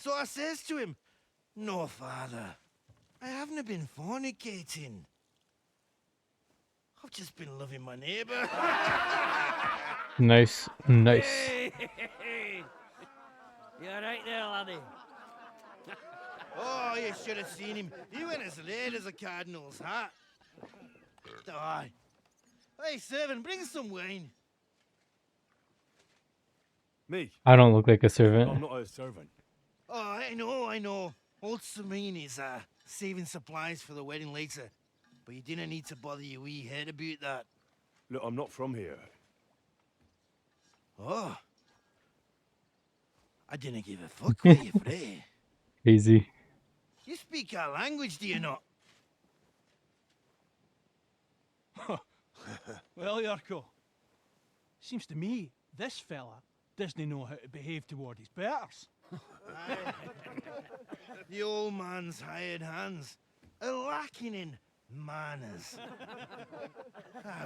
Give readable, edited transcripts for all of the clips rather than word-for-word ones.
So I says to him, "No, father, I haven't been fornicating. I've just been loving my neighbour." Nice, nice. Hey, you alright there, laddie? Oh, you should have seen him. He went as red as a cardinal's hat. Aye. Hey, servant, bring some wine. Me? I don't look like a I'm servant. not a servant. Oh, I know. Old Serene is saving supplies for the wedding later. But you didn't need to bother your wee head about that. Look, I'm not from here. Oh. I didn't give a fuck where you pray. Crazy. You speak our language, do you not? Well, Yarko, seems to me this fella doesn't know how to behave toward his betters. The old man's hired hands are lacking in manners.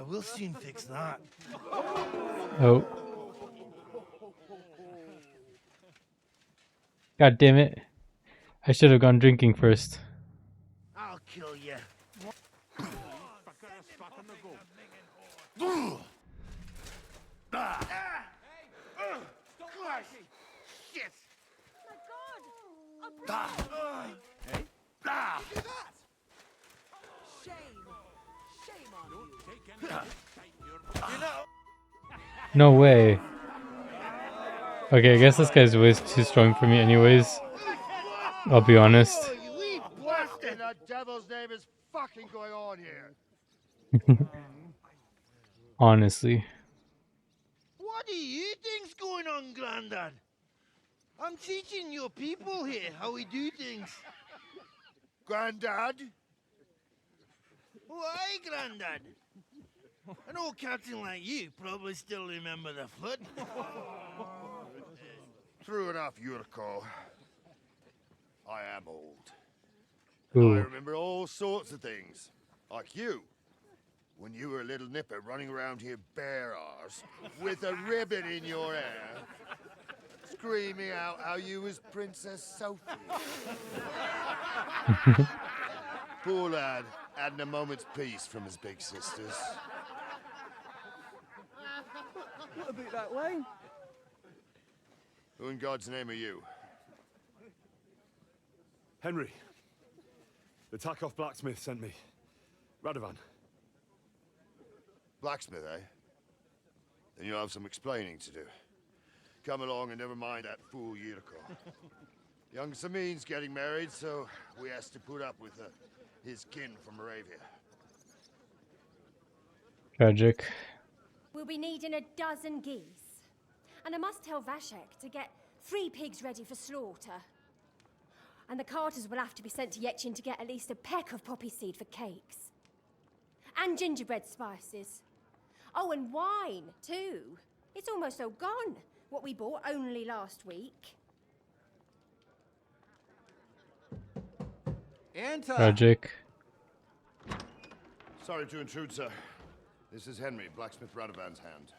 We'll soon fix that. Oh. God damn it. I should have gone drinking first. I'll kill you. Shit! My God! Shame on you. You know, No way. Okay, I guess this guy's way too strong for me anyways. I'll be honest. oh, you wee bastard! In the devil's name is fucking going on here? Honestly. What do you think's going on, Grandad? I'm teaching your people here how we do things. Grandad? Why, Grandad? An old captain like you probably still remember the flood. True enough, Yurko. I am old. I Ooh. remember all sorts of things. Like you. When you were a little nipper running around here bare arse, with a ribbon in your hair, screaming out how you was Princess Sophie. Poor lad, hadn't a moment's peace from his big sisters. What about that wine? Who in God's name are you? Henry. The Takoff blacksmith sent me. Radovan. Blacksmith, eh? Then you'll have some explaining to do. Come along and never mind that fool Yurko. Young Samin's getting married, so we has to put up with his kin from Moravia. Tragic. We'll be needing 12 geese. And I must tell Vashek to get 3 pigs ready for slaughter. And the carters will have to be sent to Yetchin to get at least a peck of poppy seed for cakes. And gingerbread spices. Oh, and wine, too. It's almost all gone. What we bought only last week. Enter. Tragic. Sorry to intrude, sir. This is Henry, blacksmith Radovan's hand.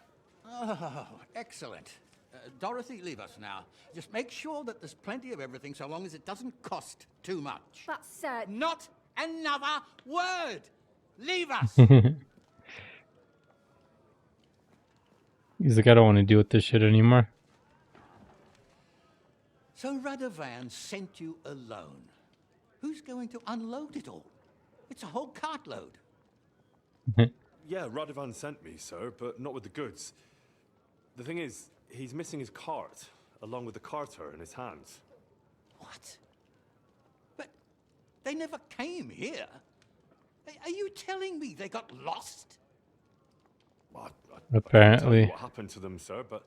Oh, excellent. Dorothy, leave us now. Just make sure that there's plenty of everything so long as it doesn't cost too much. But, sir... Not another word! Leave us! He's like, I don't want to deal with this shit anymore. So Radovan sent you alone. Who's going to unload it all? It's a whole cartload. Yeah, Radovan sent me, sir, but not with the goods. The thing is, he's missing his cart, along with the carter in his hands. What? But they never came here. Are you telling me they got lost? Well, I Apparently. can't tell you what happened to them, sir, but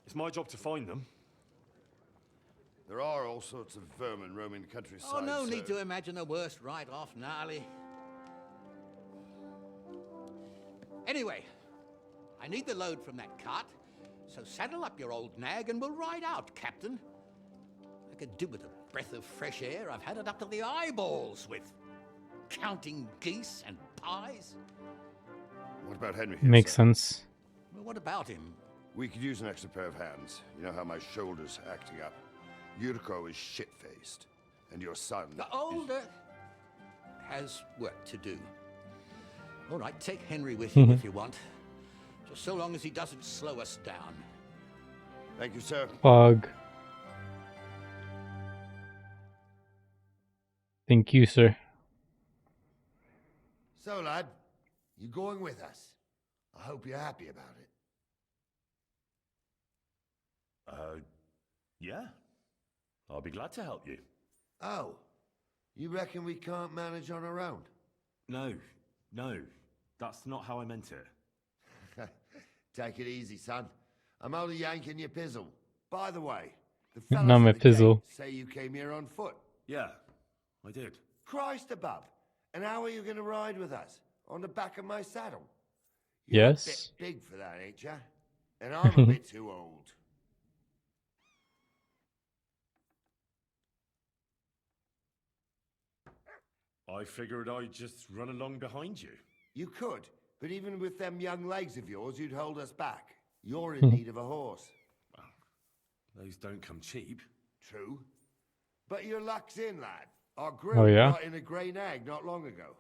it's my job to find them. There are all sorts of vermin roaming the countryside. Oh, no so need to imagine the worst right off, gnarly. Anyway, I need the load from that cart, so saddle up your old nag and we'll ride out, Captain. I could do with a breath of fresh air. I've had it up to the eyeballs with counting geese and pies. What about Henry here, Makes sir? sense. Well, what about him? We could use an extra pair of hands. You know how my shoulder's acting up. Yurko is shit-faced, and your son The older has work to do. All right, take Henry with you if you want. Just so long as he doesn't slow us down. Thank you, sir. Fog. Thank you, sir. So, lad, you going with us? I hope you're happy about it. Yeah. I'll be glad to help you. Oh, you reckon we can't manage on our own? No, that's not how I meant it. Take it easy, son. I'm only yanking your pizzle. By the way, the Not fellas my at the gate pizzle. say you came here on foot. Yeah, I did. Christ above. And how are you going to ride with us? On the back of my saddle? You're a Yes. bit big for that, ain't ya? And I'm a bit too old. I figured I'd just run along behind you. You could, but even with them young legs of yours, you'd hold us back. You're in need of a horse. Those don't come cheap. True. But your luck's in, lad. Our grill Oh, yeah? brought in a grey nag not long ago.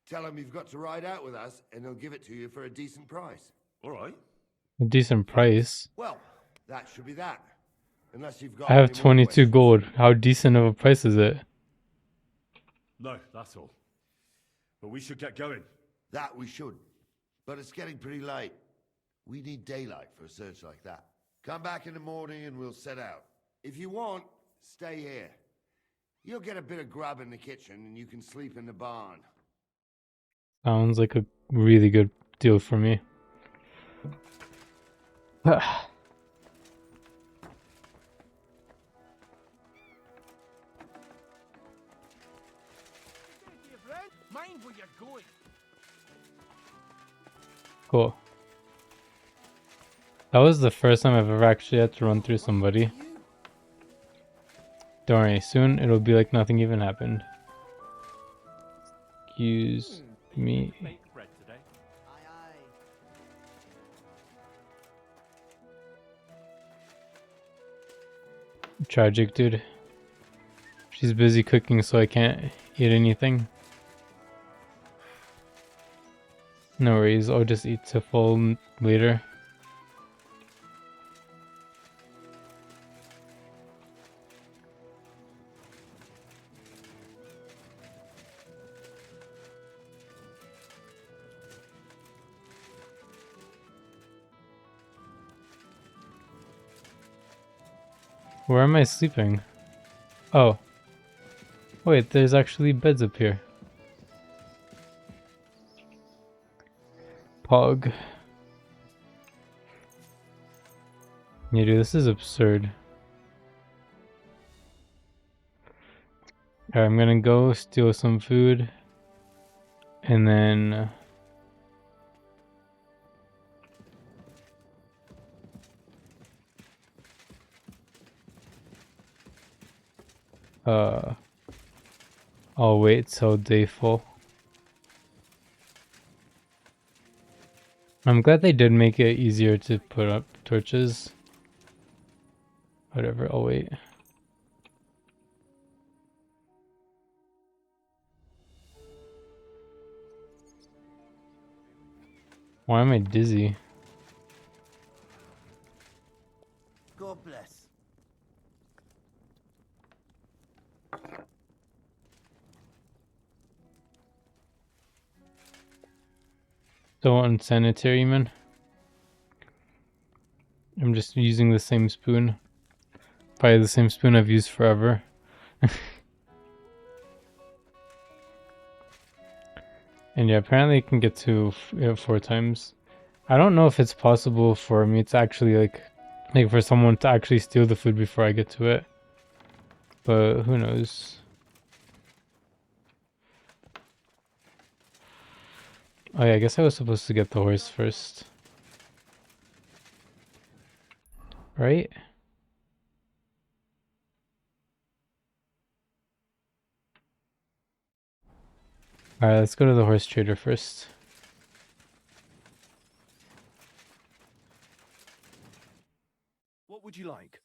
Tell him you've got to ride out with us, and they'll give it to you for a decent price. All right. A decent price. Well, that should be that. Unless you've got I have any more 22 questions. gold. How decent of a price is it? No, that's all. But we should get going. That we should. But it's getting pretty late. We need daylight for a search like that. Come back in the morning and we'll set out. If you want, stay here. You'll get a bit of grub in the kitchen and you can sleep in the barn. Sounds like a really good deal for me. Mind where you're going. Cool. That was the first time I've ever actually had to run through somebody. Don't worry, soon it'll be like nothing even happened. Excuse me. Baked bread today. Tragic, dude. She's busy cooking, so I can't eat anything. No worries, I'll just eat to full later. Where am I sleeping? Oh. Wait, there's actually beds up here. Pog. Yeah, dude, this is absurd. Alright, I'm gonna go steal some food. And then... I'll wait till day full. I'm glad they did make it easier to put up torches. Whatever, I'll wait. Why am I dizzy? God bless. So unsanitary, man. I'm just using the same spoon. Probably the same spoon I've used forever. And yeah, apparently it can get to 4 times. I don't know if it's possible for me to actually like for someone to actually steal the food before I get to it. But who knows? Oh yeah, I guess I was supposed to get the horse first. Right? Alright, let's go to the horse trader first. What would you like?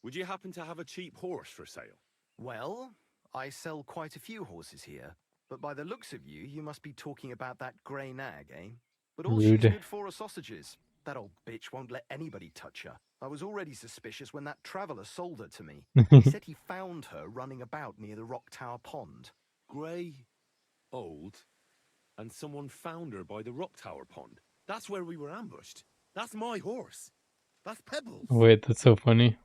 Would you happen to have a cheap horse for sale? Well, I sell quite a few horses here, but by the looks of you, you must be talking about that grey nag, eh? But all she's Rude. good for are sausages. That old bitch won't let anybody touch her. I was already suspicious when that traveller sold her to me. He said he found her running about near the Rock Tower Pond. Grey, old, and someone found her by the Rock Tower Pond. That's where we were ambushed. That's my horse. That's Pebbles. Wait, that's so funny.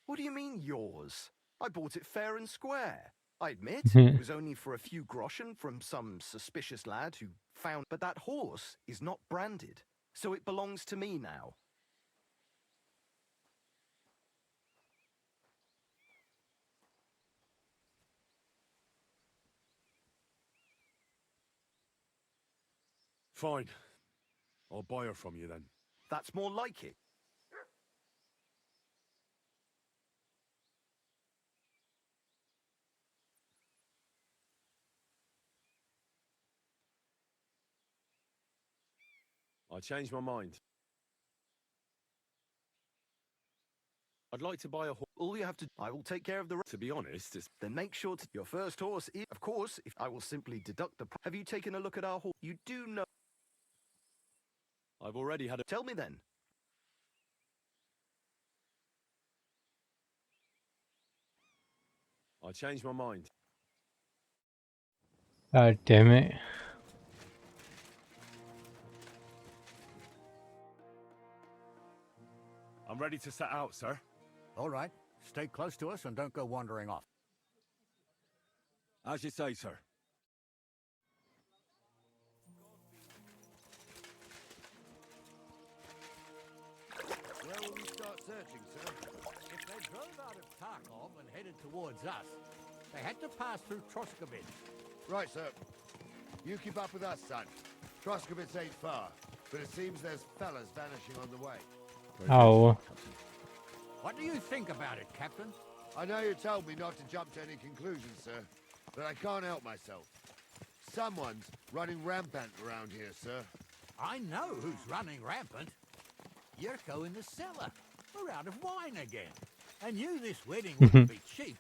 What do you mean, yours? I bought it fair and square. I admit, it was only for a few groschen from some suspicious lad who found... But that horse is not branded, so it belongs to me now. Fine. I'll buy her from you then. That's more like it. I changed my mind. I'd like to buy a horse. All you have to... I will take care of the... To be honest, it's... Then make sure to... Your first horse is... Of course, if I will simply deduct the... Have you taken a look at our horse? You do know... I've already had a... Tell me then. I changed my mind. God damn it. I'm ready to set out, sir. All right. Stay close to us and don't go wandering off. As you say, sir. Where will we start searching, sir? If they drove out of Tarkov and headed towards us, they had to pass through Troskowitz. Right, sir. You keep up with us, son. Troskowitz ain't far, but it seems there's fellas vanishing on the way. Oh. What do you think about it, Captain? I know you told me not to jump to any conclusions, sir, but I can't help myself. Someone's running rampant around here, sir. I know who's running rampant. Yurko in the cellar. We're out of wine again. I knew this wedding wouldn't be cheap,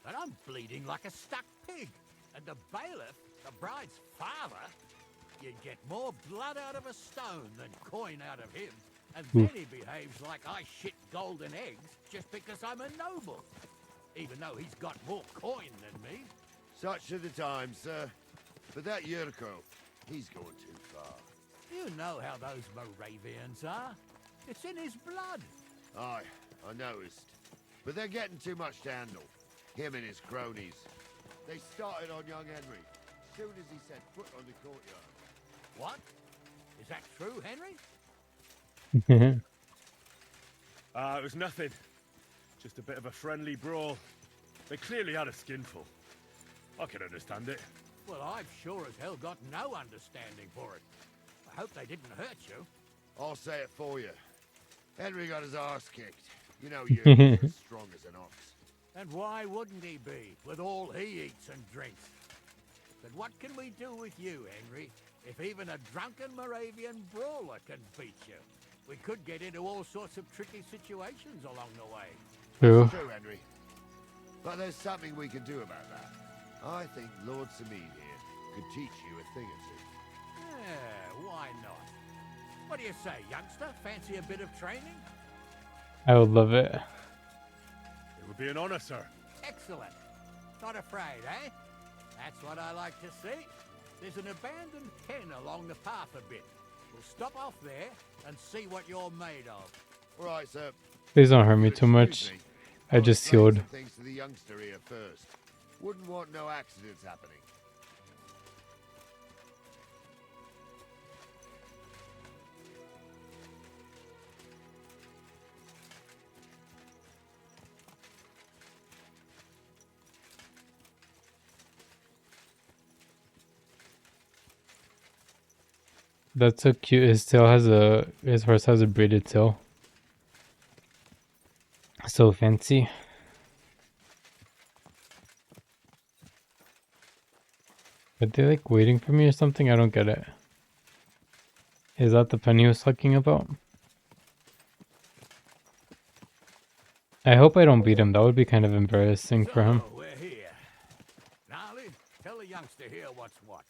but I'm bleeding like a stuck pig. And the bailiff, the bride's father, you'd get more blood out of a stone than coin out of him. And then he behaves like I shit golden eggs just because I'm a noble. Even though he's got more coin than me. Such are the times, sir. But that Yurko, he's going too far. You know how those Moravians are. It's in his blood. Aye, I noticed. But they're getting too much to handle. Him and his cronies. They started on young Henry, soon as he set foot on the courtyard. What? Is that true, Henry? It was nothing. Just a bit of a friendly brawl. They clearly had a skinful. I can understand it. Well, I've sure as hell got no understanding for it. I hope they didn't hurt you. I'll say it for you. Henry got his arse kicked. You know you're as strong as an ox. And why wouldn't he be, with all he eats and drinks? But what can we do with you, Henry, if even a drunken Moravian brawler can beat you? We could get into all sorts of tricky situations along the way. True. True, Henry. But there's something we can do about that. I think Lord Sameen here could teach you a thing or two. Yeah, why not? What do you say, youngster? Fancy a bit of training? I would love it. It would be an honor, sir. Excellent. Not afraid, eh? That's what I like to see. There's an abandoned pen along the path a bit. We'll stop off there and see what you're made of. All right, sir. Please don't hurt me You'll too much. excuse me. I I'll just explain healed. some things to the youngster here first. Wouldn't want no accidents happening. That's so cute. His horse has a braided tail. So fancy. Are they like waiting for me or something? I don't get it. Is that the pen he was talking about? I hope I don't beat him. That would be kind of embarrassing for him. So, we're here. Gnarly, tell the youngster here what's what.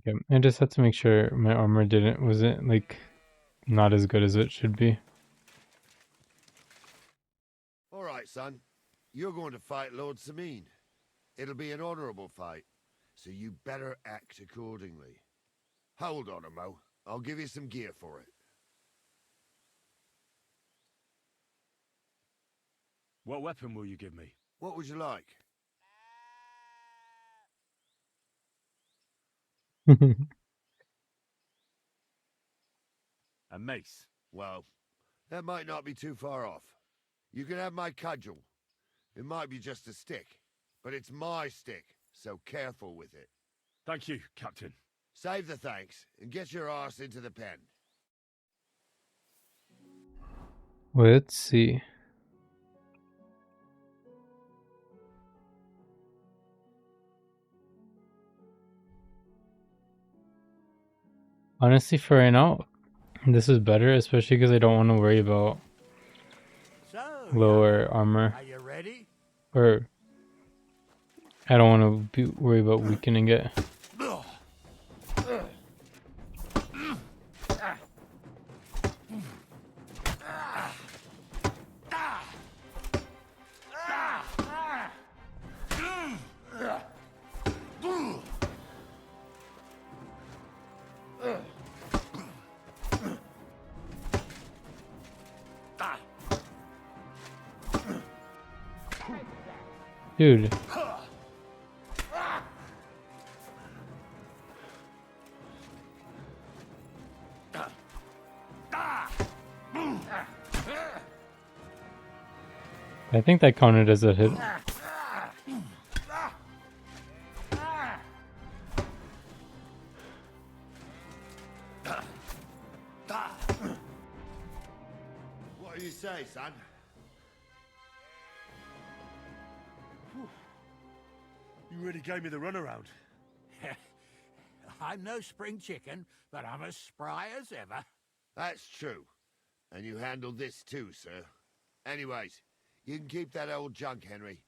Okay, I just had to make sure my armor wasn't like not as good as it should be. All right, son. You're going to fight Lord Sameen. It'll be an honorable fight, so you better act accordingly. Hold on, Mo. I'll give you some gear for it. What weapon will you give me? What would you like? A mace. Well, that might not be too far off. You can have my cudgel. It might be just a stick, but it's my stick, so careful with it. Thank you, Captain. Save the thanks, and get your arse into the pen. Let's see. Honestly, for right now, this is better, especially because I don't want to worry about So, lower armor. are you ready? Or I don't want to worry about weakening it. Dude. I think that counted as a hit. What do you say, son? You really gave me the runaround. I'm no spring chicken, but I'm as spry as ever. That's true. And you handled this too, sir. Anyways, you can keep that old junk, Henry.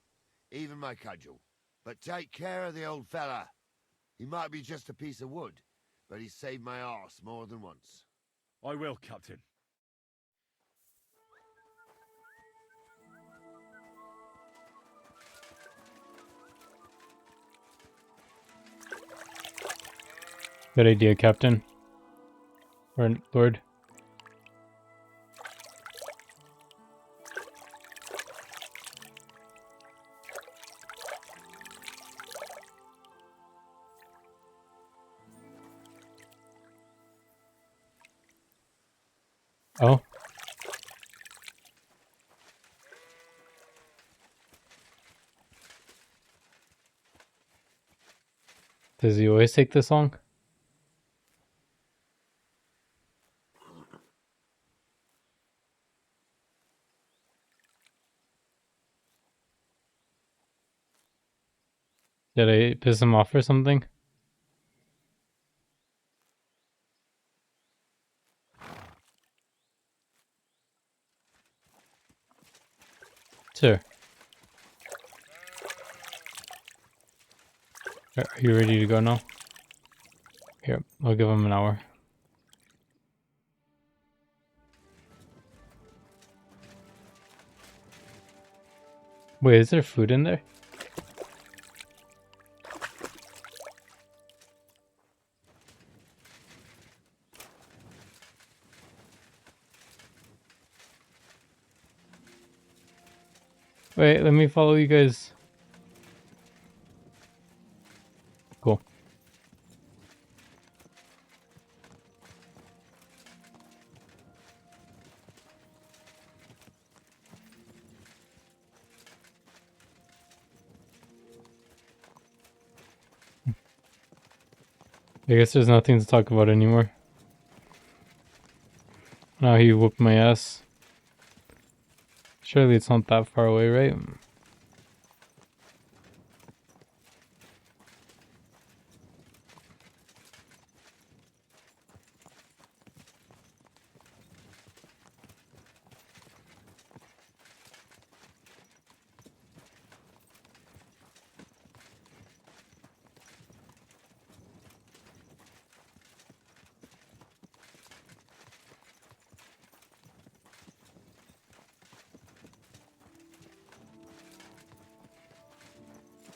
Even my cudgel. But take care of the old fella. He might be just a piece of wood, but he's saved my arse more than once. I will, Captain. Good idea, Captain. Or Lord. Oh. Does he always take this long? Did I piss him off or something? Sure. Are you ready to go now? Here, I'll give him an hour. Wait, is there food in there? Wait, let me follow you guys. Cool. I guess there's nothing to talk about anymore. Now he whooped my ass. Surely it's not that far away, right?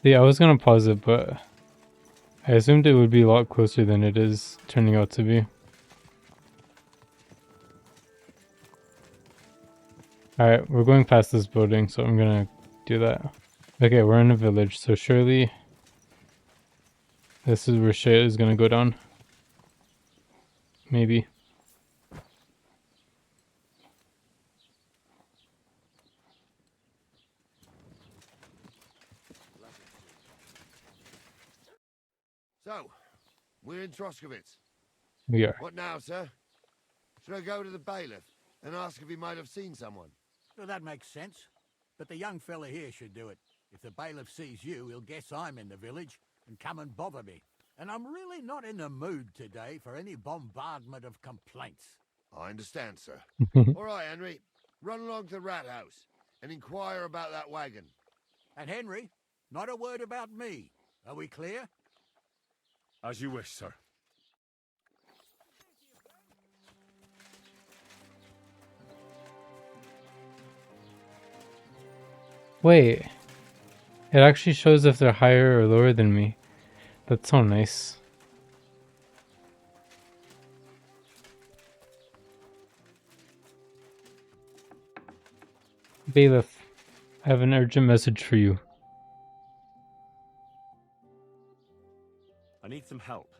Yeah, I was gonna pause it, but I assumed it would be a lot closer than it is turning out to be. Alright, we're going past this building, so I'm gonna do that. Okay, we're in a village, so surely this is where shit is gonna go down. Maybe. So, we're in Troskowitz. We are. What now, sir? Should I go to the bailiff and ask if he might have seen someone? Well, that makes sense. But the young fella here should do it. If the bailiff sees you, he'll guess I'm in the village and come and bother me. And I'm really not in the mood today for any bombardment of complaints. I understand, sir. All right, Henry. Run along to the rat house and inquire about that wagon. And Henry, not a word about me. Are we clear? As you wish, sir. Wait. It actually shows if they're higher or lower than me. That's so nice. Bailiff, I have an urgent message for you. I need some help.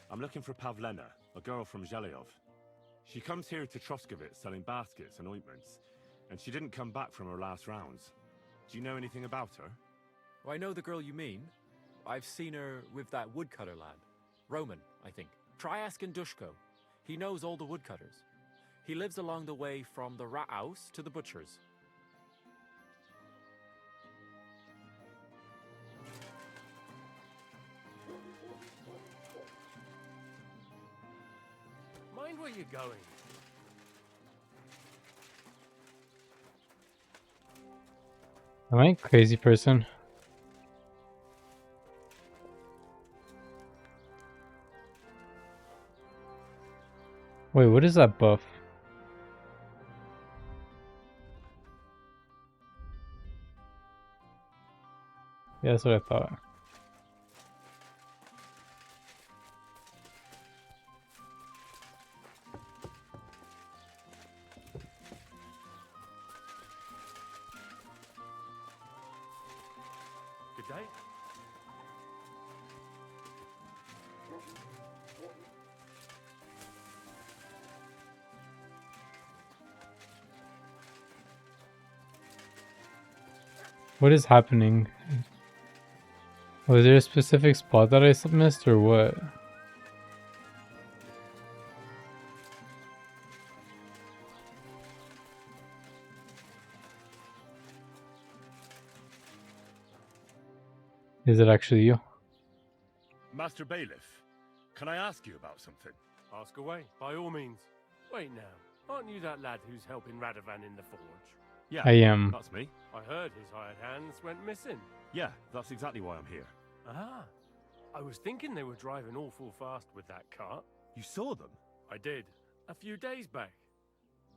I'm looking for Pavlena, a girl from Zhelyov. She comes here to Troskowitz selling baskets and ointments, and she didn't come back from her last rounds. Do you know anything about her? I know the girl you mean. I've seen her with that woodcutter lad. Roman, I think. Try asking Dushko. He knows all the woodcutters. He lives along the way from the rat house to the butcher's. Mind where you're going. Am I a crazy person? Wait, what is that buff? Yeah, that's what I thought. Good day. What is happening? Was there a specific spot that I missed or what? Is it actually you? Master Bailiff, can I ask you about something? Ask away, by all means. Wait now, aren't you that lad who's helping Radovan in the forge? Yeah, I am. That's me. I heard his hired hands went missing. Yeah, that's exactly why I'm here. Ah, I was thinking they were driving awful fast with that cart. You saw them? I did, a few days back.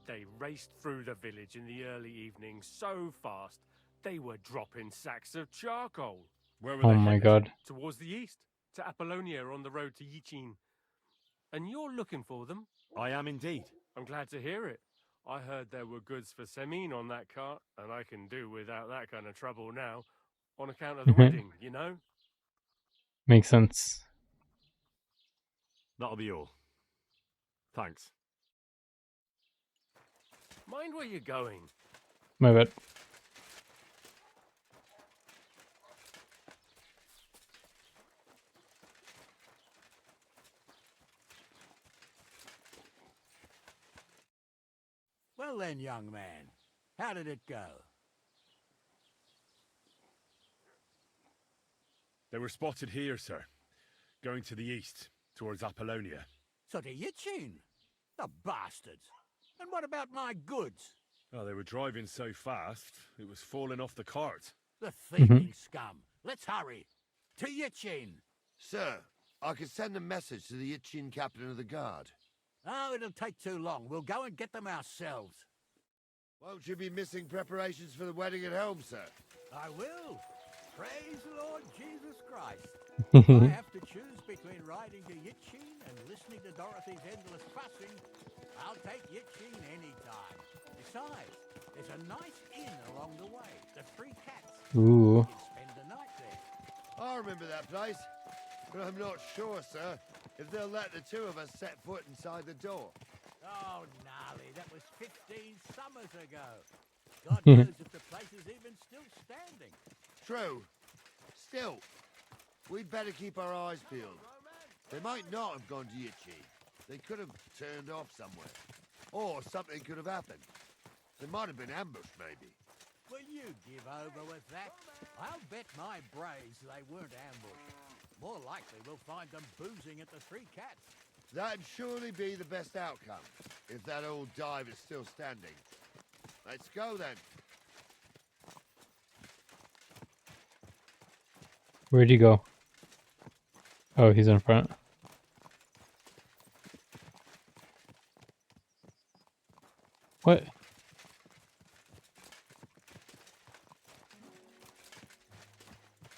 They raced through the village in the early evening so fast, they were dropping sacks of charcoal. Where were Oh they my headed? god. Towards the east, to Apollonia on the road to Yichin. And you're looking for them? I am indeed. I'm glad to hear it. I heard there were goods for Semin on that cart, and I can do without that kind of trouble now, on account of the wedding, you know? Makes sense. That'll be all. Thanks. Mind where you're going. My bad. Well then, young man, how did it go? They were spotted here, sir. Going to the east, towards Apollonia. So to Yitchin? The bastards! And what about my goods? Oh, they were driving so fast, it was falling off the cart. The thieving scum! Let's hurry! To Yitchin! Sir, I can send a message to the Itchin captain of the guard. Oh, it'll take too long. We'll go and get them ourselves. Won't you be missing preparations for the wedding at home, sir? I will. Praise the Lord Jesus Christ. If I have to choose between riding to Yitchin and listening to Dorothy's endless fussing, I'll take Yitchin any time. Besides, there's a nice inn along the way, the Three Cats. Ooh. You can spend the night there. I remember that place, but I'm not sure, sir, if they'll let the two of us set foot inside the door. Oh, gnarly, that was 15 summers ago. God knows if the place is even still standing. True. Still, we'd better keep our eyes peeled. They might not have gone to Yitchin. They could have turned off somewhere. Or something could have happened. They might have been ambushed, maybe. Will you give over with that? I'll bet my braves they weren't ambushed. More likely we'll find them boozing at the Three Cats. That'd surely be the best outcome, if that old dive is still standing. Let's go, then. Where'd he go? Oh, he's in front. What?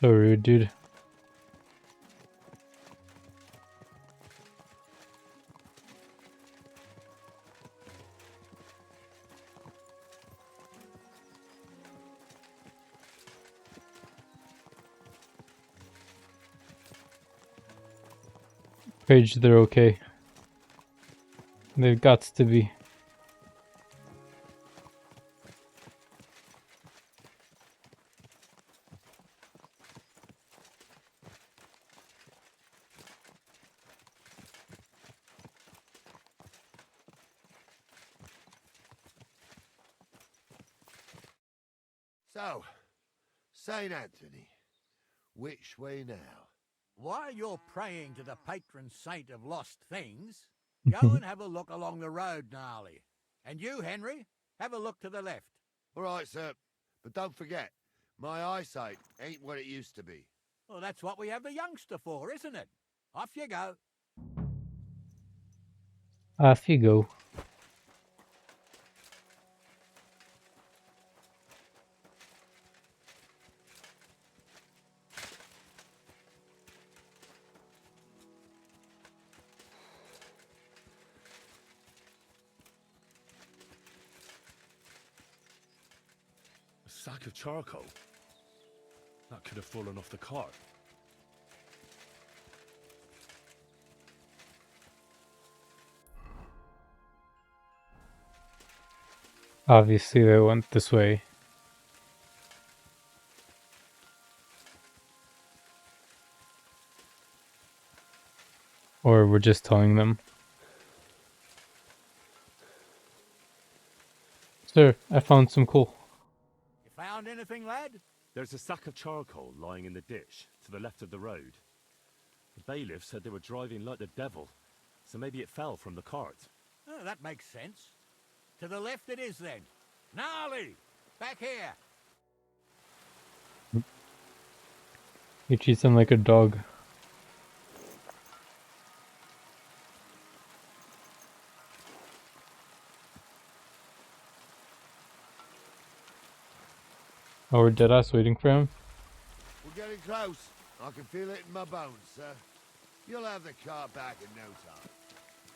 So rude, dude. Page, they're okay. They've got to be. So, St. Anthony, which way now? While you're praying to the patron saint of lost things, go and have a look along the road, Gnarly. And you, Henry, have a look to the left. All right, sir. But don't forget, my eyesight ain't what it used to be. Well, that's what we have the youngster for, isn't it? Off you go. Off you go. A sack of charcoal? That could have fallen off the cart. Obviously, they went this way. Or we're just telling them. Sir, I found some coal. You found anything, lad? There's a sack of charcoal lying in the ditch to the left of the road. The bailiff said they were driving like the devil, so maybe it fell from the cart. Oh, that makes sense. To the left it is, then. Gnarly! Back here! You treat them like a dog. Oh, we're deadass waiting for him? We're getting close. I can feel it in my bones, sir. You'll have the car back in no time.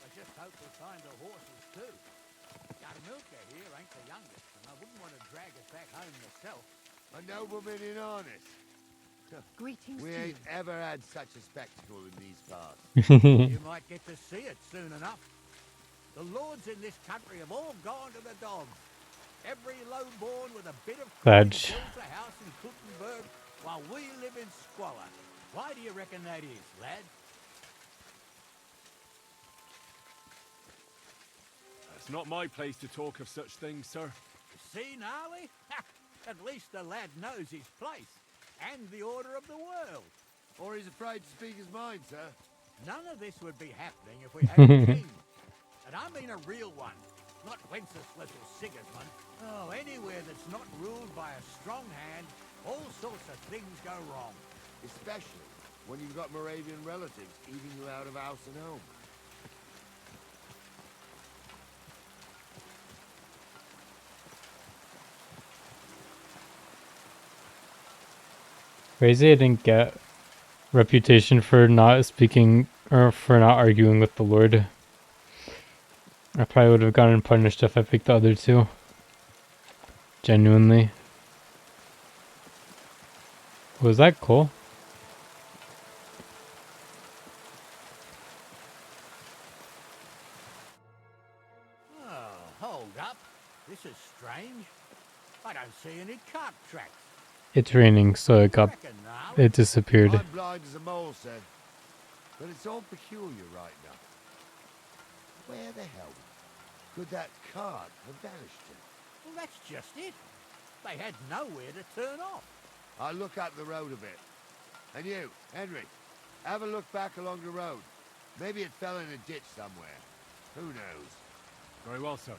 I just hope we'll find the horses, too. Yarmilka here ain't the youngest, and I wouldn't want to drag us back home myself. A nobleman in harness. Greetings We to ain't you. ever had such a spectacle in these parts. You might get to see it soon enough. The lords in this country have all gone to the dogs. Every lowborn with a bit of Badge. builds a house in Kuttenberg while we live in squalor. Why do you reckon that is, lad? A It's not my place to talk of such things, sir. See, Gnarly? At least the lad knows his place and the order of the world. Or he's afraid to speak his mind, sir. None of this would be happening if we had a king. And I mean a real one, not Wenceslas or Sigismund. Oh, anywhere that's not ruled by a strong hand, all sorts of things go wrong. Especially when you've got Moravian relatives eating you out of house and home. Crazy I didn't get reputation for not speaking or for not arguing with the Lord. I probably would have gotten punished if I picked the other two. Genuinely. Was that cool? Oh, hold up. This is strange. I don't see any cart tracks. It's raining, so it disappeared. I'm blind as a mole, sir. But it's all peculiar right now. Where the hell could that cart have vanished to? Well, that's just it. They had nowhere to turn off. I'll look up the road a bit. And you, Henry, have a look back along the road. Maybe it fell in a ditch somewhere. Who knows? Very well, sir.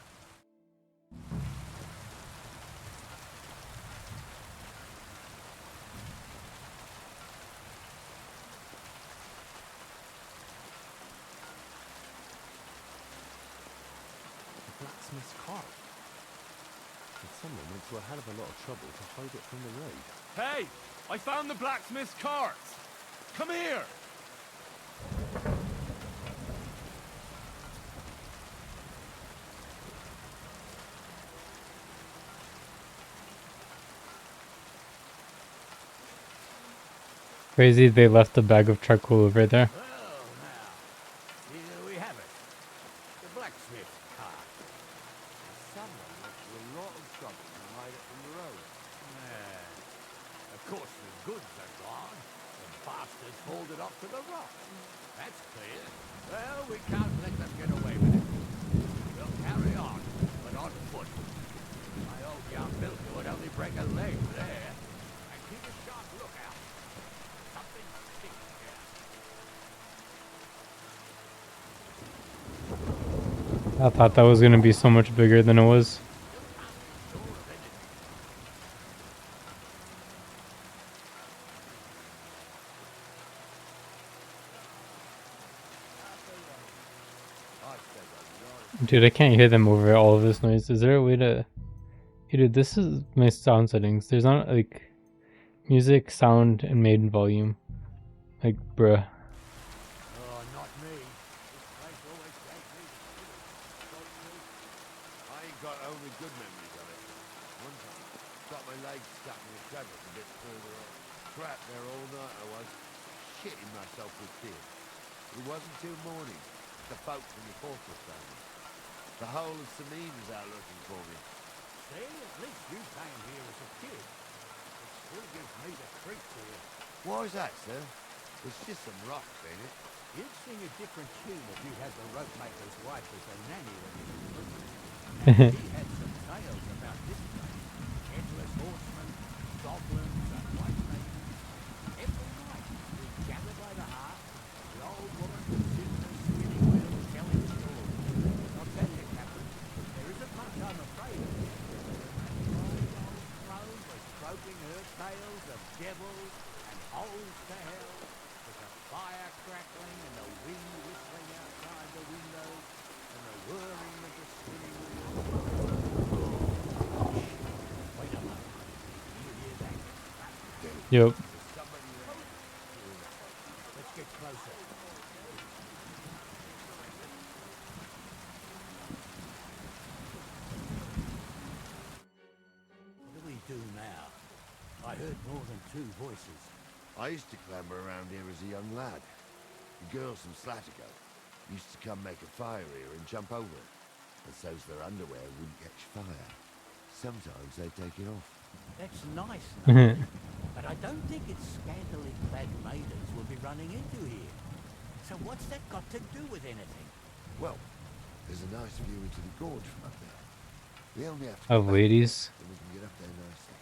Blacksmith's cart. And someone went to a hell of a lot of trouble to hide it from the road. Hey! I found the blacksmith's cart! Come here! Crazy they left the bag of charcoal over there. Well, now, here we have it. The blacksmith's cart. Someone went to a lot of trouble to hide it from the road. Yeah. Of course, the goods are gone. The bastards hauled it off to the rocks. That's clear. Well, we can't let them get away with it. We'll carry on, but on foot. My old young milker would only break a leg there. And keep a sharp lookout. Something stinks here. I thought that was going to be so much bigger than it was. Dude, I can't hear them over all of this noise. Is there a way to... Hey, dude, this is my sound settings. There's not, like, music, sound, and maiden volume. Like, bruh. Oh, not me. This place always gave me the I ain't got only good memories of it. One time, got my leg stuck in a crevice a bit further on. Trapped there all night I was, shitting myself with tears. It wasn't till morning the folks from the fortress found me. The whole of Samine was out looking for me. See, at least you came here as a kid. It still gives me the creeps here. Why is that, sir? It's just some rocks, ain't it? You'd sing a different tune if you had the rope maker's wife as a nanny when you were little. He had some tales about this place. Headless horsemen, goblins, and white maidens. Every night, we'd gather by the hearth. The old woman would sit in her spinning wheel telling stories. I'll tell you, Captain, there isn't much I'm afraid of. The old crone was croaking her tales of devils and holes to hell, with the fire crackling and the wind whistling outside the windows and the whirring of the spinning wheel. Wait a moment. You hear that? Yep. Somebody there. Let's get closer. What do we do now? I heard more than two voices. I used to clamber around here as a young lad. The girls from Slatico used to come make a fire here and jump over it, and so's their underwear wouldn't catch fire. Sometimes they'd take it off. That's nice, Nigel, but I don't think it's scantily clad maidens we'll be running into here. So what's that got to do with anything? Well, There's a nice view into the gorge from up there. We only have to Of ladies. then we can get up there nicely.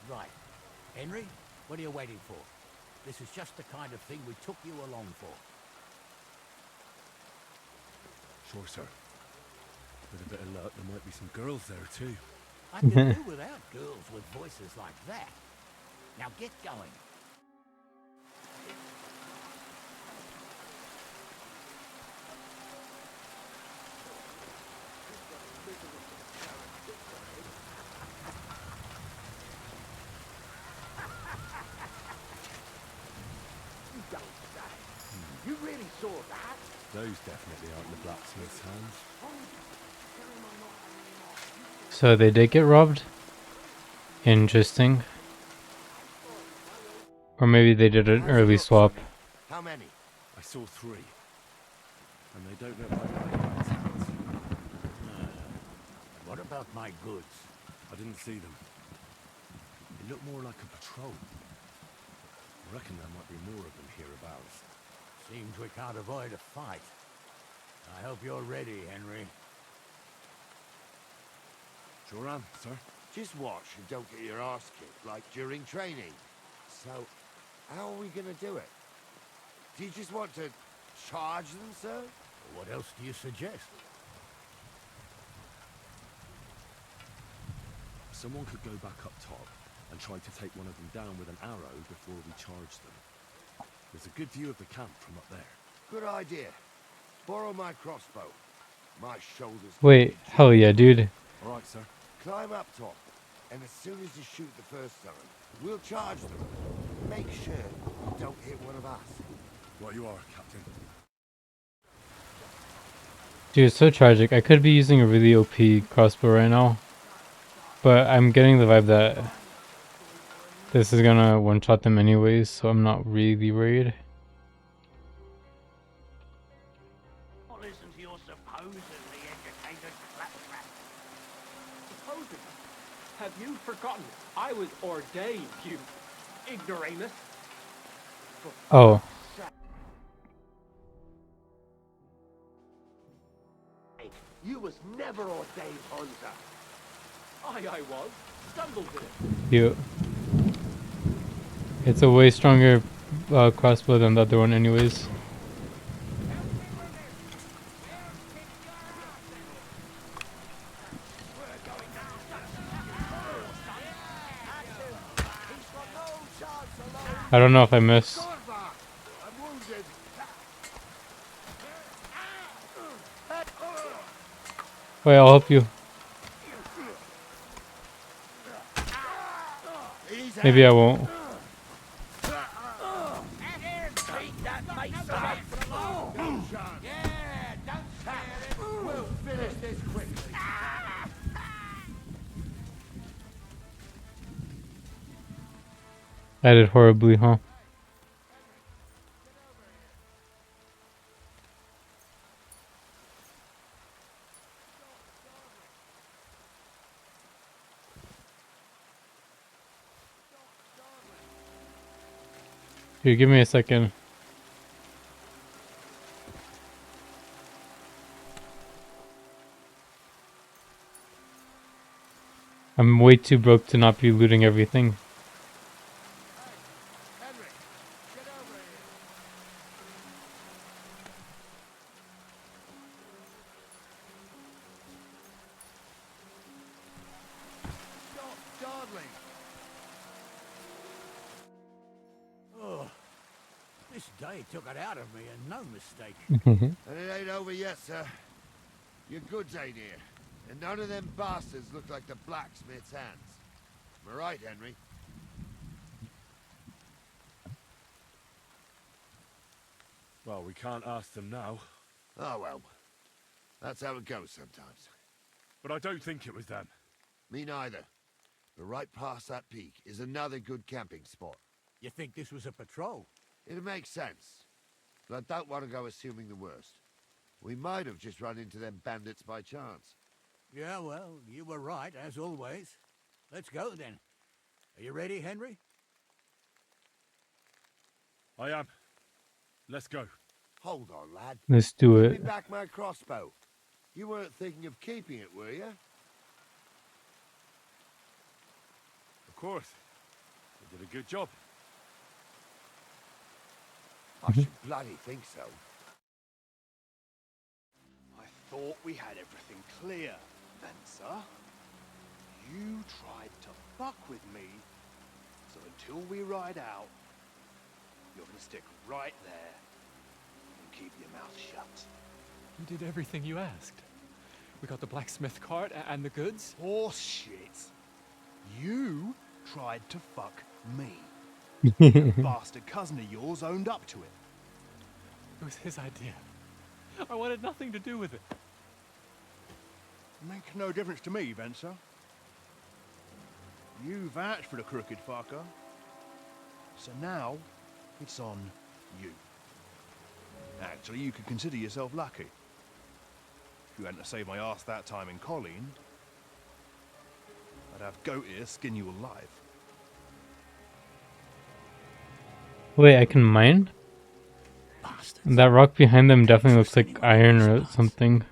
Right. Henry, what are you waiting for? This is just the kind of thing we took you along for. Sure, sir. With a bit of luck, there might be some girls there too. I could do without girls with voices like that. Now get going. You don't say. You really saw that? Those definitely aren't the blacksmith's hands. So they did get robbed? Interesting. Or maybe they did an early swap. How many? I saw 3. And they don't look like my dad's hands. What about my goods? I didn't see them. It looked more like a patrol. I reckon there might be more of them hereabouts. Seems we can't avoid a fight. I hope you're ready, Henry. Sure am, sir. Just watch and don't get your arse kicked like during training. So, how are we gonna do it? Do you just want to charge them, sir? What else do you suggest? Someone could go back up top and try to take one of them down with an arrow before we charge them. There's a good view of the camp from up there. Good idea. Borrow my crossbow. My shoulders. Wait, hell yeah, dude. All right, sir. Climb up top, and as soon as you shoot the first time, we'll charge them. Make sure you don't hit one of us. Right you are, Captain. Dude, it's so tragic. I could be using a really OP crossbow right now. But I'm getting the vibe that this is gonna one-shot them anyways, so I'm not really worried. Listen to your supposedly educated claptrap. Supposedly? Have you forgotten? I was ordained, you ignoramus. Oh. You was never ordained, Hunter. I was. Stumbled in it. Cute. It's a way stronger crossbow than the other one anyways. I don't know if I missed. Wait, I'll help you. Maybe I won't. We'll finish this quickly. I did horribly, huh? Here, give me a second. I'm way too broke to not be looting everything. Henry, get over here. Stop dawdling. Oh, this day took it out of me, and no mistake. And it ain't over yet, sir. Your goods ain't here. And none of them bastards look like the blacksmith's hands. Am I right, Henry? Well, we can't ask them now. Oh, well. That's how it goes sometimes. But I don't think it was them. Me neither. But right past that peak is another good camping spot. You think this was a patrol? It makes sense. But I don't want to go assuming the worst. We might have just run into them bandits by chance. Yeah, well, you were right, as always. Let's go, then. Are you ready, Henry? I am. Let's go. Hold on, lad. Let's do Give me it. back my crossbow. You weren't thinking of keeping it, were you? Of course. You did a good job. I should bloody think so. I thought we had everything clear, Venser. You tried to fuck with me, so until we ride out, you're gonna stick right there and keep your mouth shut. You did everything you asked. We got the blacksmith cart and the goods. Horse shit. You tried to fuck me. That bastard cousin of yours owned up to it. It was his idea. I wanted nothing to do with it. Make no difference to me, Venser. You vouched for the crooked fucker. So now, it's on you. Actually, you could consider yourself lucky. If you hadn't saved my ass that time in Colleen, I'd have goat ear skin you alive. Wait, I can mine? That rock behind them definitely looks like iron or something.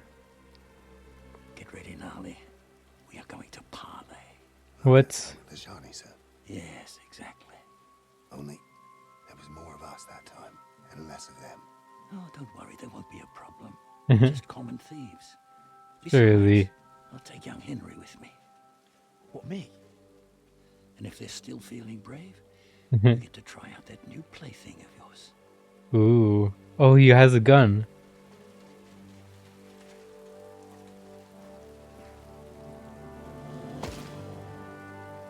Get ready, Gnarly. We are going to parley. What? The Johnny, sir. Yes, exactly. Only there was more of us that time, and less of them. Oh, don't worry, there won't be a problem. Just common thieves. Besides, Really? I'll take young Henry with me. What, me? And if they're still feeling brave, you get to try out that new plaything of yours. Ooh. Oh, he has a gun.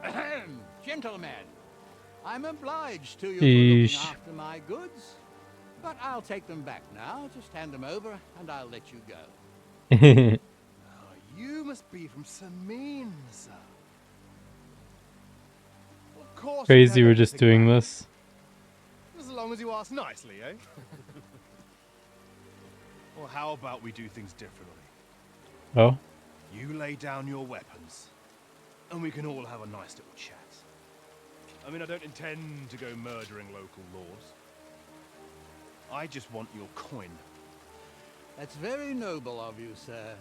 Ahem, gentlemen, I'm obliged to you Eesh. for looking after my goods, but I'll take them back now. Just hand them over, and I'll let you go. You must be from Samin, sir. Of course. Crazy we're just doing this. As long as you ask nicely, eh? Well, how about we do things differently? Oh? You lay down your weapons, and we can all have a nice little chat. I mean, I don't intend to go murdering local lords. I just want your coin. That's very noble of you, sir.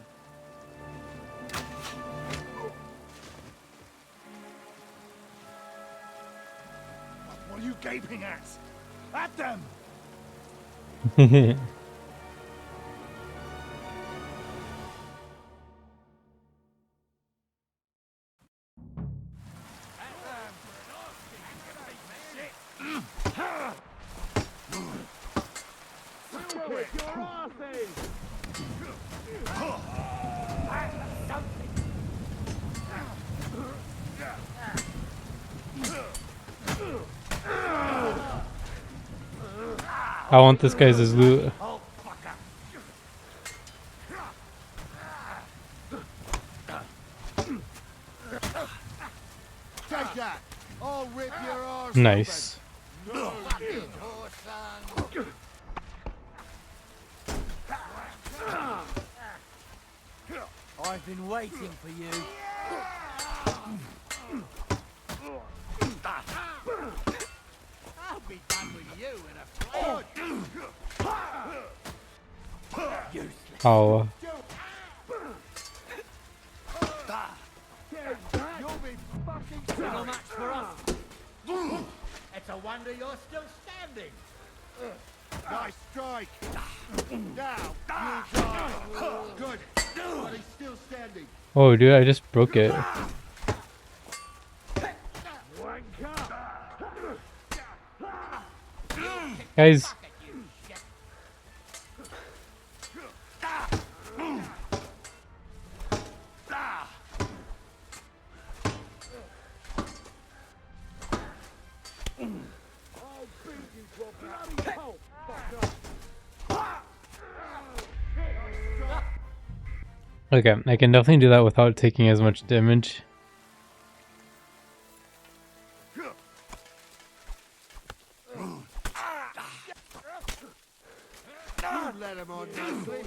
What are you gaping at? At them! I want this guy's loot. Take that! I'll rip your arse Nice. I've been waiting for you. I'll be done with you in a flash. Useless. Oh. You'll be fucking sorry. No match for us. It's a wonder you're still standing. Nice strike! Now, you try! Good! But he's still standing. Oh, dude, I just broke it. Guys. Okay, I can definitely do that without taking as much damage. You let him on nicely.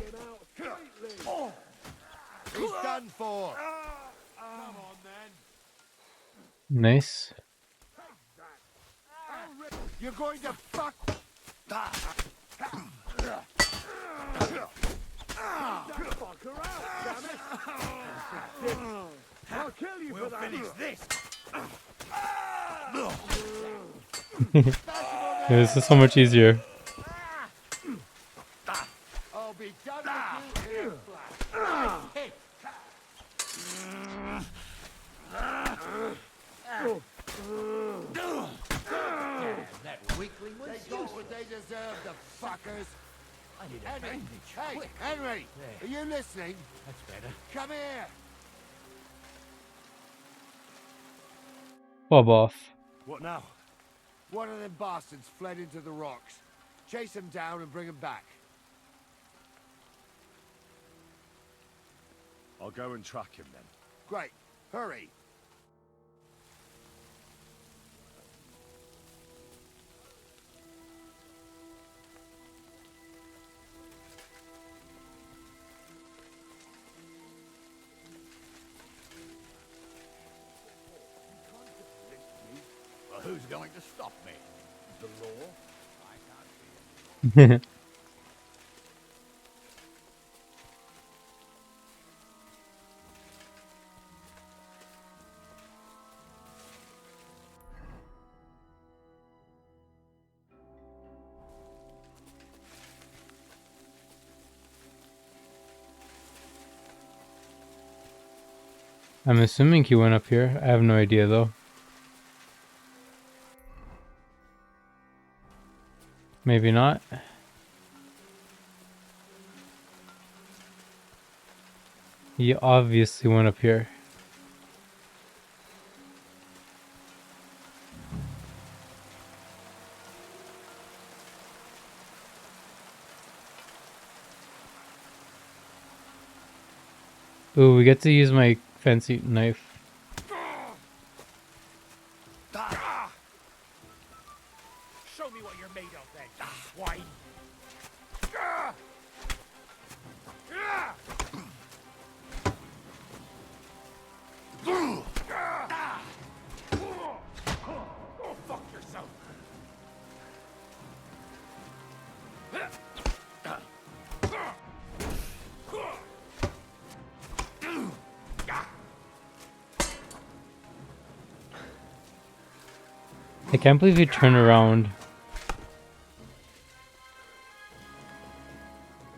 He's done for. Come on, then. Nice. You're going to fuck. I'll kill you for that. Finish this. Yeah, this is so much easier. I'll be done with you in a flash. That weakling was They got what they deserve, the fuckers. I need a Henry, bandage. hey, Quick. Henry, There. are you listening? That's better. Come here. Bob off. What now? One of them bastards fled into the rocks. Chase him down and bring him back. I'll go and track him then. Great. Hurry. Well, who's going to stop me? The law? I can't see it. I'm assuming he went up here. I have no idea though. Maybe not. He obviously went up here. Ooh, we get to use my fancy knife. Show me what you're made of then, swine. Go fuck yourself. I can't believe he turned around.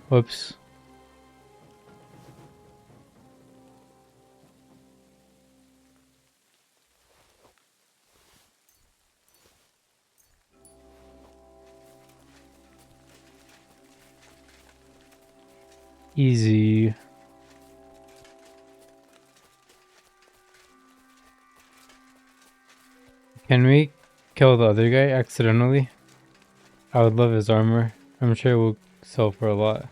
Whoops. Easy. Can we kill the other guy accidentally? I would love his armor. I'm sure it will sell for a lot.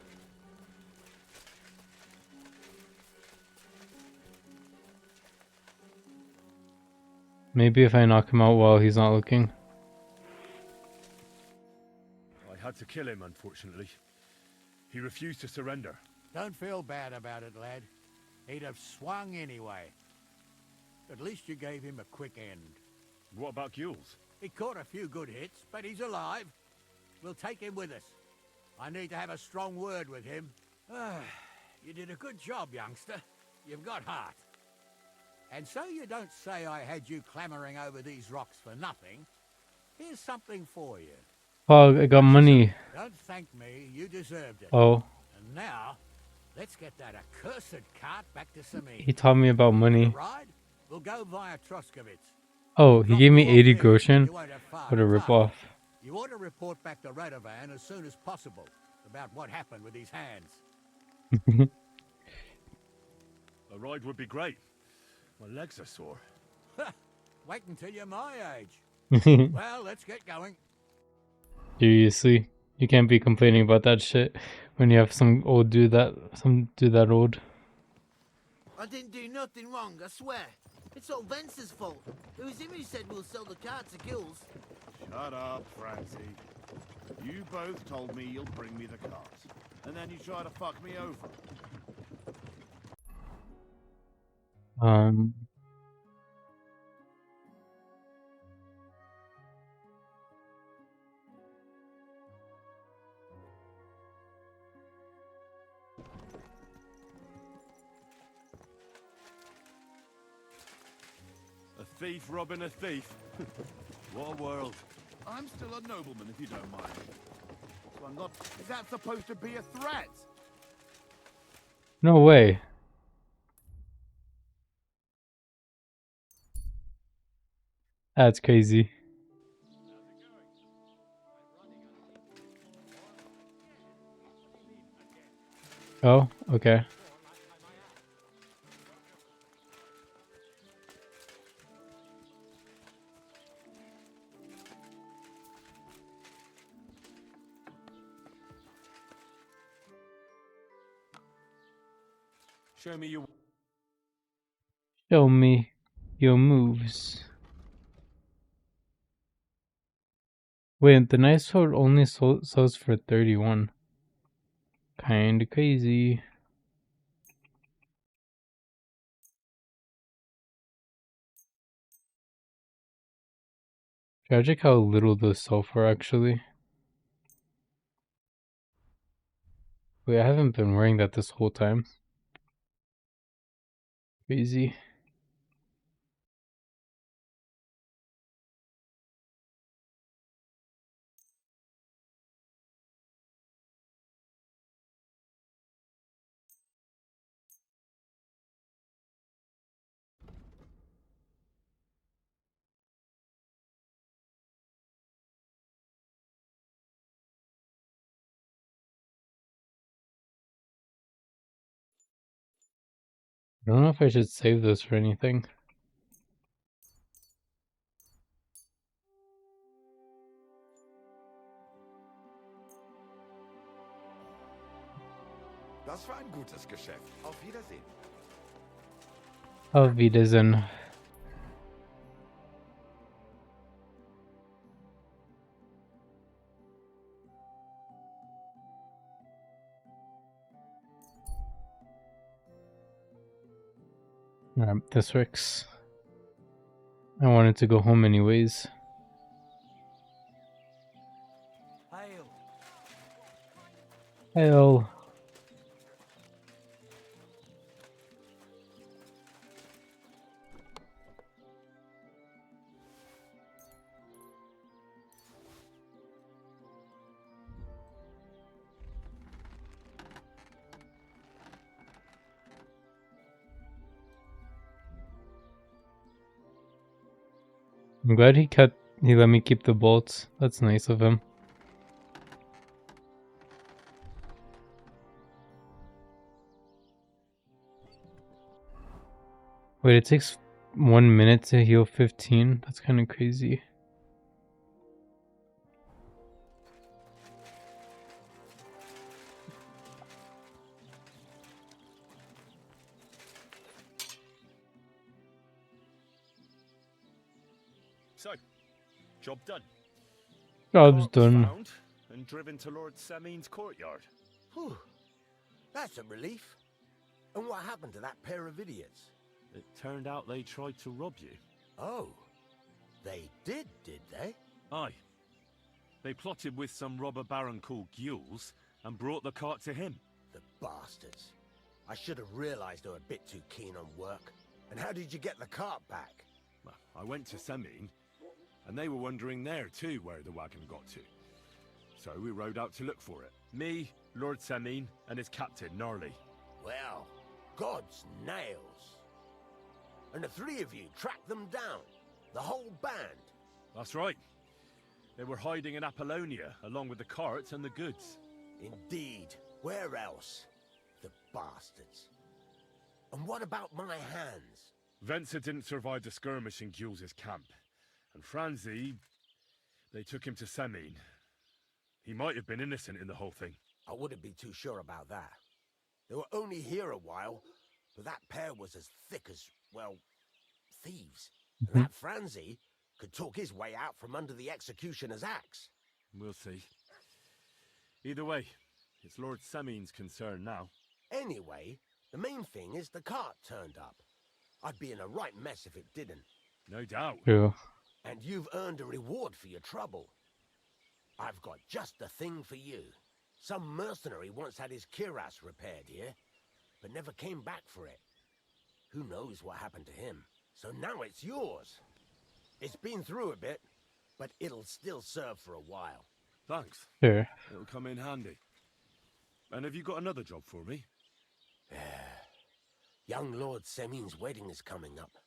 Maybe if I knock him out while he's not looking. I had to kill him, unfortunately. He refused to surrender. Don't feel bad about it, lad. He'd have swung anyway. At least you gave him a quick end. What about Gules? He caught a few good hits, but he's alive. We'll take him with us. I need to have a strong word with him. You did a good job, youngster. You've got heart. And so you don't say I had you clamoring over these rocks for nothing. Here's something for you. Oh, I got money. Don't thank me. You deserved it. Oh. And now, let's get that accursed cart back to Samir. He taught me about money. Ride? We'll go via Troskovitz. Oh, he gave me 80 groschen? What a ripoff. You ought to report back to Radovan as soon as possible about what happened with these hands. A ride would be great. My legs are sore. Wait until you're my age. Well, let's get going. Seriously, you can't be complaining about that shit when you have some dude that old. I didn't do nothing wrong, I swear. It's all Vence's fault. It was him who said we'll sell the car to Gills. Shut up, Francie. You both told me you'll bring me the cart, and then you try to fuck me over. thief robbing a thief. What a world. I'm still a nobleman, if you don't mind. So I'm not... Is that supposed to be a threat? No way. That's crazy. Oh, okay. Show me your... Show me your moves. Wait, the nice sword only sells for 31. Kinda crazy. Tragic how little those sell for, actually. Wait, I haven't been wearing that this whole time. Crazy. I don't know if I should save this for anything. Das war ein gutes Geschäft. Auf Wiedersehen. Auf Wiedersehen. Alright, this works. I wanted to go home anyways. Hail. Hail. I'm glad he let me keep the bolts. That's nice of him. Wait, it takes 1 minute to heal 15? That's kind of crazy. So, job done. Job's Cart done. Found and driven to Lord Semin's courtyard. Whew. That's a relief. And what happened to that pair of idiots? It turned out they tried to rob you. Oh. They did they? Aye. They plotted with some robber baron called Gules and brought the cart to him. The bastards. I should have realized they were a bit too keen on work. And how did you get the cart back? Well, I went to Semin, and they were wondering there too where the wagon got to. So we rode out to look for it. Me, Lord Semin, and his captain, Gnarly. Well, God's nails. And the three of you tracked them down. The whole band. That's right. They were hiding in Apollonia, along with the carts and the goods. Indeed. Where else? The bastards. And what about my hands? Venser didn't survive the skirmish in Gules' camp. And Franzi... they took him to Semin. He might have been innocent in the whole thing. I wouldn't be too sure about that. They were only here a while, but that pair was as thick as, well, thieves. And that Franzi could talk his way out from under the executioner's axe. We'll see. Either way, it's Lord Semin's concern now. Anyway, the main thing is the cart turned up. I'd be in a right mess if it didn't. No doubt. True. And you've earned a reward for your trouble. I've got just the thing for you. Some mercenary once had his cuirass repaired here, but never came back for it. Who knows what happened to him? So now it's yours. It's been through a bit, but it'll still serve for a while. Thanks. Sure. It'll come in handy. And have you got another job for me? Young Lord Semin's wedding is coming up,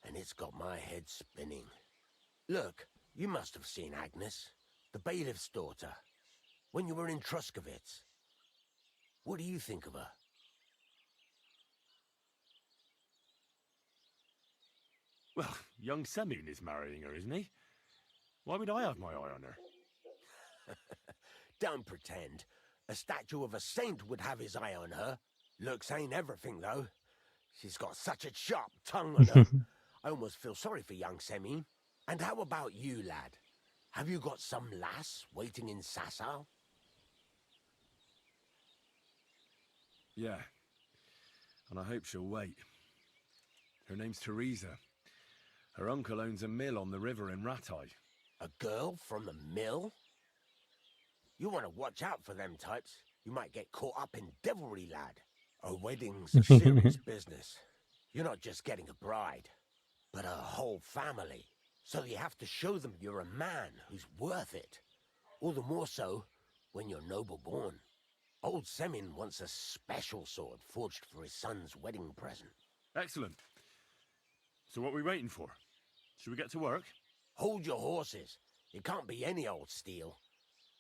and it's got my head spinning. Look, you must have seen Agnes, the bailiff's daughter, when you were in Truskovitz. What do you think of her? Well, young Semin is marrying her, isn't he? Why would I have my eye on her? Don't pretend. A statue of a saint would have his eye on her. Looks ain't everything, though. She's got such a sharp tongue on her. I almost feel sorry for young Semin. And how about you, lad? Have you got some lass waiting in Sasau? Yeah. And I hope she'll wait. Her name's Teresa. Her uncle owns a mill on the river in Ratai. A girl from the mill? You want to watch out for them types. You might get caught up in devilry, lad. A wedding's a serious business. You're not just getting a bride, but a whole family. So you have to show them you're a man who's worth it. All the more so when you're noble born. Old Semin wants a special sword forged for his son's wedding present. Excellent. So what are we waiting for? Should we get to work? Hold your horses. It can't be any old steel.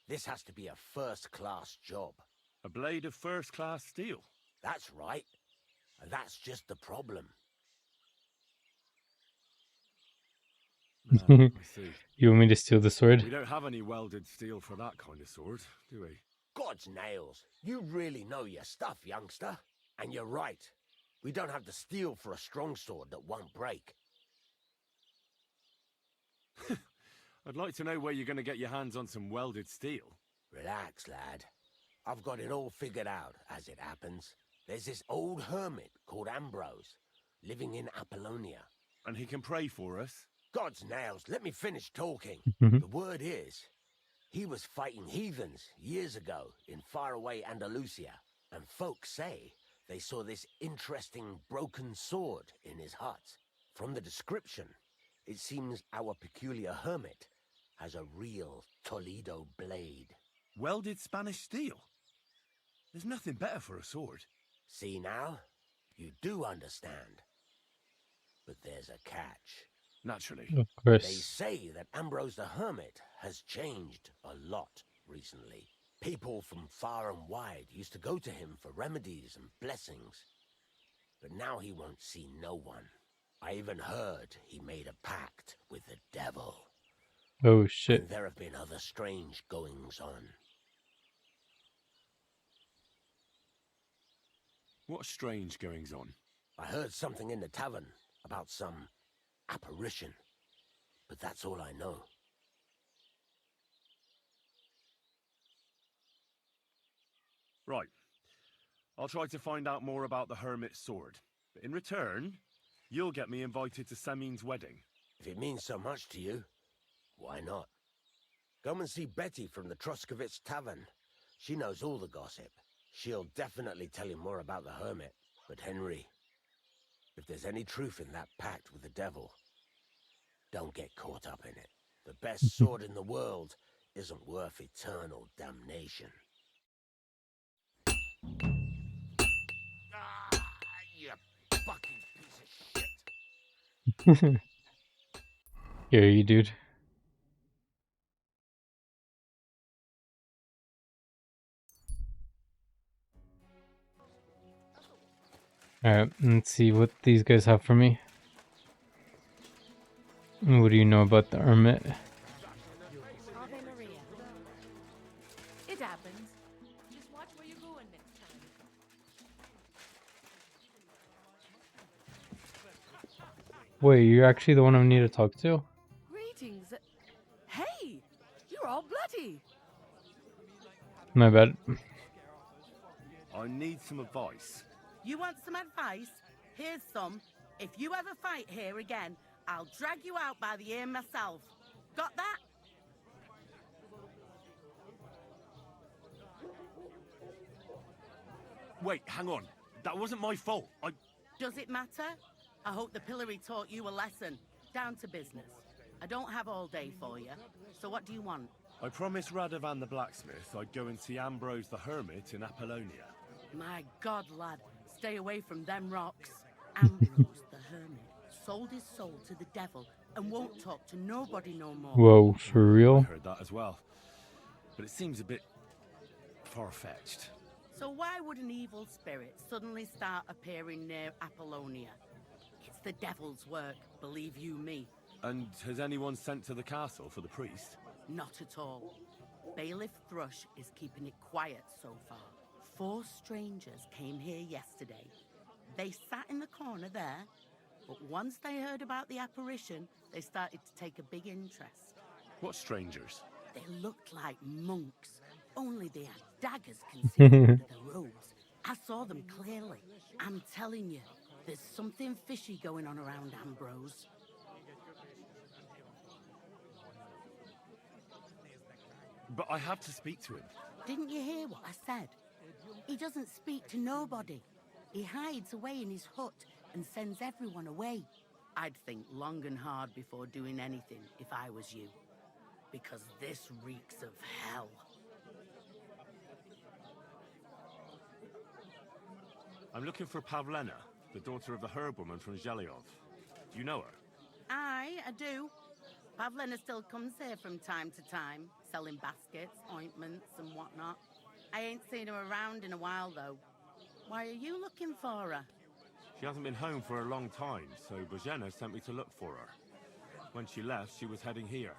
This has to be a first-class job. A blade of first-class steel? That's right. And that's just the problem. I see. You want me to steal the sword? We don't have any welded steel for that kind of sword, do we? God's nails. You really know your stuff, youngster. And you're right. We don't have the steel for a strong sword that won't break. I'd like to know where you're going to get your hands on some welded steel. Relax, lad. I've got it all figured out, as it happens. There's this old hermit called Ambrose, living in Apollonia. And he can pray for us? God's nails, let me finish talking. The word is, he was fighting heathens years ago in faraway Andalusia, and folks say they saw this interesting broken sword in his hut. From the description, it seems our peculiar hermit has a real Toledo blade. Welded Spanish steel? There's nothing better for a sword. See now? You do understand. But there's a catch. Naturally. Of They course. say that Ambrose the Hermit has changed a lot recently. People from far and wide used to go to him for remedies and blessings. But now he won't see no one. I even heard he made a pact with the devil. Oh shit. And there have been other strange goings-on. What strange goings-on? I heard something in the tavern about some apparition, but that's all I know. Right. I'll try to find out more about the hermit's sword. But in return, you'll get me invited to Semin's wedding. If it means so much to you, why not? Come and see Betty from the Truskovitz Tavern. She knows all the gossip. She'll definitely tell you more about the hermit. But Henry, if there's any truth in that pact with the devil, don't get caught up in it. The best sword in the world isn't worth eternal damnation. Ah, you fucking piece of shit. Here, you dude. Alright, let's see what these guys have for me. What do you know about the hermit? Ave Maria. It happens. Just watch where you're going next time. Wait, you're actually the one I need to talk to? Greetings. Hey, you're all bloody. My bad. I need some advice. You want some advice? Here's some. If you ever fight here again, I'll drag you out by the ear myself. Got that? Wait, hang on. That wasn't my fault. Does it matter? I hope the pillory taught you a lesson. Down to business. I don't have all day for you, so what do you want? I promised Radovan the blacksmith I'd go and see Ambrose the hermit in Apollonia. My God, lad, stay away from them rocks. Ambrose the hermit sold his soul to the devil and won't talk to nobody no more. Whoa, for I real? heard that as well. But it seems a bit far-fetched. So why would an evil spirit suddenly start appearing near Apollonia? It's the devil's work, believe you me. And has anyone sent to the castle for the priest? Not at all. Bailiff Thrush is keeping it quiet so far. 4 strangers came here yesterday. They sat in the corner there, but once they heard about the apparition, they started to take a big interest. What strangers? They looked like monks, only they had daggers concealed under their robes. I saw them clearly. I'm telling you, there's something fishy going on around Ambrose. But I have to speak to him. Didn't you hear what I said? He doesn't speak to nobody. He hides away in his hut and sends everyone away. I'd think long and hard before doing anything if I was you. Because this reeks of hell. I'm looking for Pavlena, the daughter of the herbwoman from Zhelyov. Do you know her? I do. Pavlena still comes here from time to time, selling baskets, ointments, and whatnot. I ain't seen her around in a while, though. Why are you looking for her? She hasn't been home for a long time, so Bozhena sent me to look for her. When she left, she was heading here.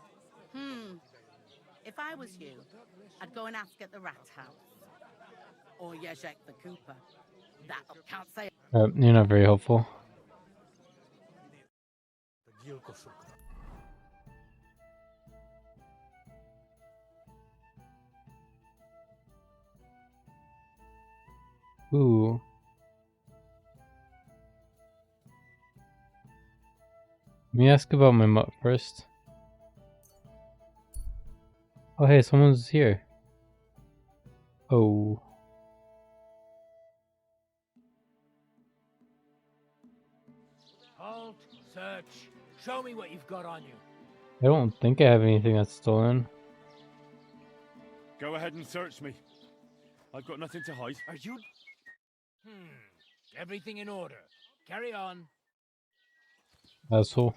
If I was you, I'd go and ask at the Rat House. Or Yezhek the Cooper. That can't say. You're not very helpful. Ooh. Let me ask about my mutt first. Oh hey, someone's here. Oh. Halt, search. Show me what you've got on you. I don't think I have anything that's stolen. Go ahead and search me. I've got nothing to hide. Are you... Everything in order. Carry on. Asshole.